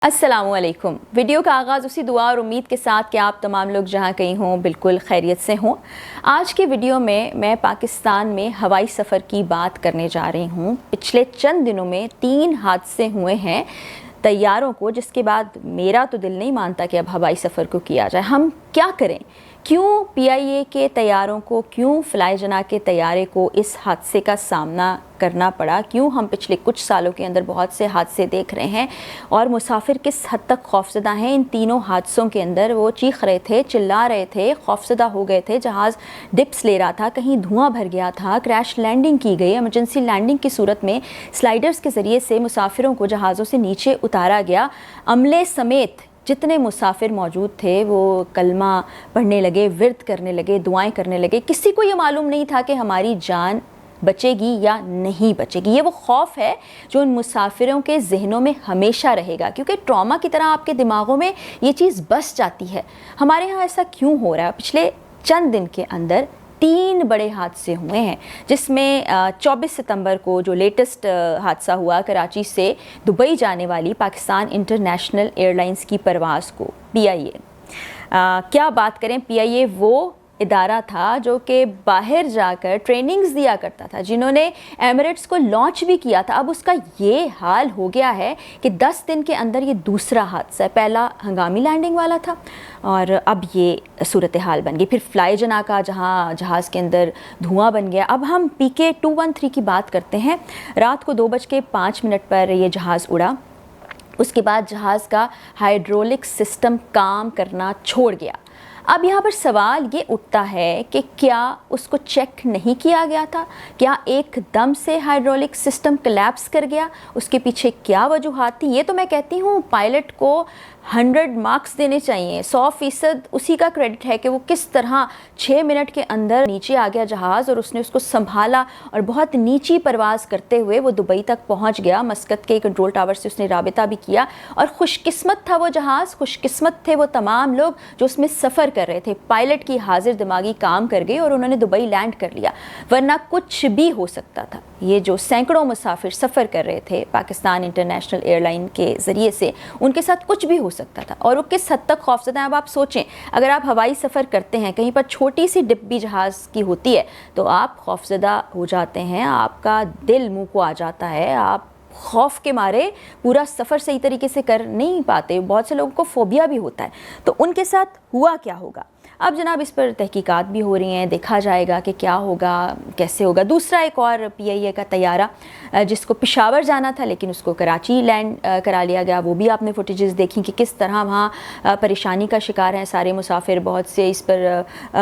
السلام علیکم۔ ویڈیو کا آغاز اسی دعا اور امید کے ساتھ کہ آپ تمام لوگ جہاں کہیں ہوں بالکل خیریت سے ہوں۔ آج کے ویڈیو میں پاکستان میں ہوائی سفر کی بات کرنے جا رہی ہوں۔ پچھلے چند دنوں میں 3 حادثے ہوئے ہیں طیاروں کو، جس کے بعد میرا تو دل نہیں مانتا کہ اب ہوائی سفر کو کیا جائے۔ ہم کیا کریں؟ کیوں PIA کے طیاروں کو، کیوں فلائی جنا کے طیارے کو اس حادثے کا سامنا کرنا پڑا؟ کیوں ہم پچھلے کچھ سالوں کے اندر بہت سے حادثے دیکھ رہے ہیں اور مسافر کس حد تک خوفزدہ ہیں؟ ان تینوں حادثوں کے اندر وہ چیخ رہے تھے، چلا رہے تھے، خوفزدہ ہو گئے تھے، جہاز ڈپس لے رہا تھا، کہیں دھواں بھر گیا تھا، کریش لینڈنگ کی گئی، ایمرجنسی لینڈنگ کی صورت میں سلائیڈرز کے ذریعے سے مسافروں کو جہازوں سے نیچے اتارا گیا۔ عملے سمیت جتنے مسافر موجود تھے وہ کلمہ پڑھنے لگے، ورد کرنے لگے، دعائیں کرنے لگے۔ کسی کو یہ معلوم نہیں تھا کہ ہماری جان بچے گی یا نہیں بچے گی۔ یہ وہ خوف ہے جو ان مسافروں کے ذہنوں میں ہمیشہ رہے گا، کیونکہ ٹراما کی طرح آپ کے دماغوں میں یہ چیز بس جاتی ہے۔ ہمارے ہاں ایسا کیوں ہو رہا ہے؟ پچھلے چند دن کے اندر 3 بڑے حادثے ہوئے ہیں، جس میں 24 ستمبر کو جو لیٹسٹ حادثہ ہوا کراچی سے دبئی جانے والی پاکستان انٹرنیشنل ایئر لائنز کی پرواز کو PIA، کیا بات کریں، PIA وہ ادارہ تھا جو کہ باہر جا کر ٹریننگز دیا کرتا تھا، جنہوں نے ایمریٹس کو لانچ بھی کیا تھا۔ اب اس کا یہ حال ہو گیا ہے کہ 10 دن کے اندر یہ دوسرا حادثہ ہے۔ پہلا ہنگامی لینڈنگ والا تھا اور اب یہ صورتحال بن گئی۔ پھر فلائی جنا کا جہاں جہاز کے اندر دھواں بن گیا۔ اب ہم PK-213 کی بات کرتے ہیں۔ رات کو 2:05 پر یہ جہاز اڑا۔ اس کے بعد جہاز کا ہائیڈرولک سسٹم کام کرنا چھوڑ گیا۔ اب یہاں پر سوال یہ اٹھتا ہے کہ کیا اس کو چیک نہیں کیا گیا تھا؟ کیا ایک دم سے ہائیڈرولک سسٹم کلیپس کر گیا؟ اس کے پیچھے کیا وجوہات تھی؟ یہ تو میں کہتی ہوں پائلٹ کو 100 مارکس دینے چاہیے، 100% اسی کا کریڈٹ ہے کہ وہ کس طرح 6 منٹ کے اندر نیچے آ گیا جہاز اور اس نے اس کو سنبھالا اور بہت نیچی پرواز کرتے ہوئے وہ دبئی تک پہنچ گیا۔ مسقط کے کنٹرول ٹاور سے اس نے رابطہ بھی کیا اور خوش قسمت تھا وہ جہاز، خوش قسمت تھے وہ تمام لوگ جو اس میں سفر کر رہے تھے۔ پائلٹ کی حاضر دماغی کام کر گئی اور انہوں نے دبئی لینڈ کر لیا، ورنہ کچھ بھی ہو سکتا تھا۔ یہ جو سینکڑوں مسافر سفر کر رہے تھے پاکستان انٹرنیشنل ایئر لائن کے ذریعے سے، ان کے ساتھ کچھ بھی ہو سکتا تھا اور وہ کس حد تک خوفزدہ ہیں۔ اب آپ سوچیں، اگر آپ ہوائی سفر کرتے ہیں، کہیں پر چھوٹی سی ڈپ بھی جہاز کی ہوتی ہے تو آپ خوفزدہ ہو جاتے ہیں، آپ کا دل منہ کو آ جاتا ہے، آپ خوف کے مارے پورا سفر صحیح طریقے سے کر نہیں پاتے۔ بہت سے لوگوں کو فوبیا بھی ہوتا ہے، تو ان کے ساتھ ہوا کیا ہوگا؟ اب جناب اس پر تحقیقات بھی ہو رہی ہیں، دیکھا جائے گا کہ کیا ہوگا، کیسے ہوگا۔ دوسرا ایک اور PIA کا طیارہ جس کو پشاور جانا تھا لیکن اس کو کراچی لینڈ کرا لیا گیا، وہ بھی آپ نے فوٹیجز دیکھی کہ کس طرح وہاں پریشانی کا شکار ہیں سارے مسافر۔ بہت سے اس پر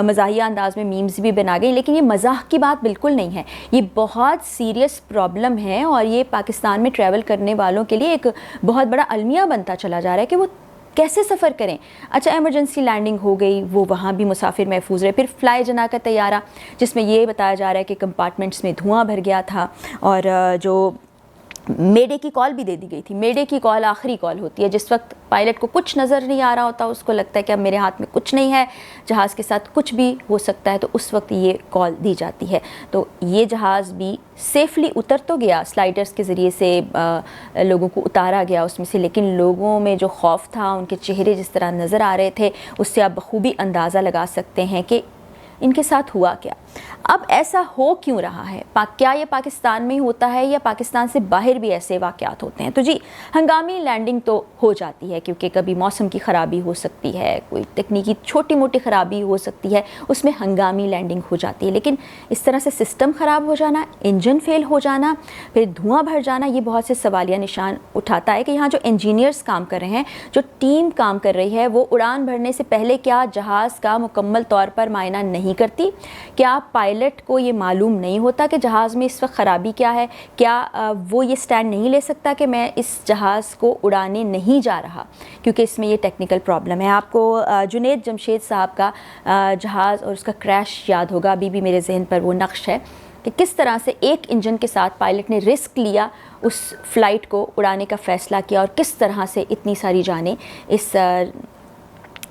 مزاحیہ انداز میں میمز بھی بنا گئی، لیکن یہ مزاح کی بات بالکل نہیں ہے، یہ بہت سیریس پرابلم ہے اور یہ پاکستان میں ٹریول کرنے والوں کے لیے ایک بہت بڑا المیہ بنتا چلا جا رہا ہے کہ وہ کیسے سفر کریں۔ اچھا، ایمرجنسی لینڈنگ ہو گئی، وہ وہاں بھی مسافر محفوظ رہے۔ پھر فلائی جنا کا طیارہ جس میں یہ بتایا جا رہا ہے کہ کمپارٹمنٹس میں دھواں بھر گیا تھا اور جو میڈے کی کال بھی دے دی گئی تھی۔ میڈے کی کال آخری کال ہوتی ہے، جس وقت پائلٹ کو کچھ نظر نہیں آ رہا ہوتا، اس کو لگتا ہے کہ اب میرے ہاتھ میں کچھ نہیں ہے، جہاز کے ساتھ کچھ بھی ہو سکتا ہے، تو اس وقت یہ کال دی جاتی ہے۔ تو یہ جہاز بھی سیفلی اتر تو گیا، سلائیڈرز کے ذریعے سے لوگوں کو اتارا گیا اس میں سے، لیکن لوگوں میں جو خوف تھا، ان کے چہرے جس طرح نظر آ رہے تھے، اس سے آپ بخوبی اندازہ لگا سکتے ہیں کہ ان کے ساتھ ہوا کیا۔ اب ایسا ہو کیوں رہا ہے؟ کیا یہ پاکستان میں ہی ہوتا ہے یا پاکستان سے باہر بھی ایسے واقعات ہوتے ہیں؟ تو جی، ہنگامی لینڈنگ تو ہو جاتی ہے، کیونکہ کبھی موسم کی خرابی ہو سکتی ہے، کوئی تکنیکی چھوٹی موٹی خرابی ہو سکتی ہے، اس میں ہنگامی لینڈنگ ہو جاتی ہے۔ لیکن اس طرح سے سسٹم خراب ہو جانا، انجن فیل ہو جانا، پھر دھواں بھر جانا، یہ بہت سے سوالیہ نشان اٹھاتا ہے کہ یہاں جو انجینئرز کام کر رہے ہیں، جو ٹیم کام کر رہی ہے، وہ اڑان بھرنے سے پہلے کیا جہاز کا مکمل طور پر معائنہ نہیں کرتی؟ کیا پائلٹ کو یہ معلوم نہیں ہوتا کہ جہاز میں اس وقت خرابی کیا ہے؟ کیا وہ یہ سٹینڈ نہیں لے سکتا کہ میں اس جہاز کو اڑانے نہیں جا رہا کیونکہ اس میں یہ ٹیکنیکل پرابلم ہے؟ آپ کو جنید جمشید صاحب کا جہاز اور اس کا کریش یاد ہوگا، ابھی بھی میرے ذہن پر وہ نقش ہے کہ کس طرح سے ایک انجن کے ساتھ پائلٹ نے رسک لیا، اس فلائٹ کو اڑانے کا فیصلہ کیا اور کس طرح سے اتنی ساری جانیں اس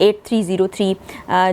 8303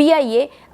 PIA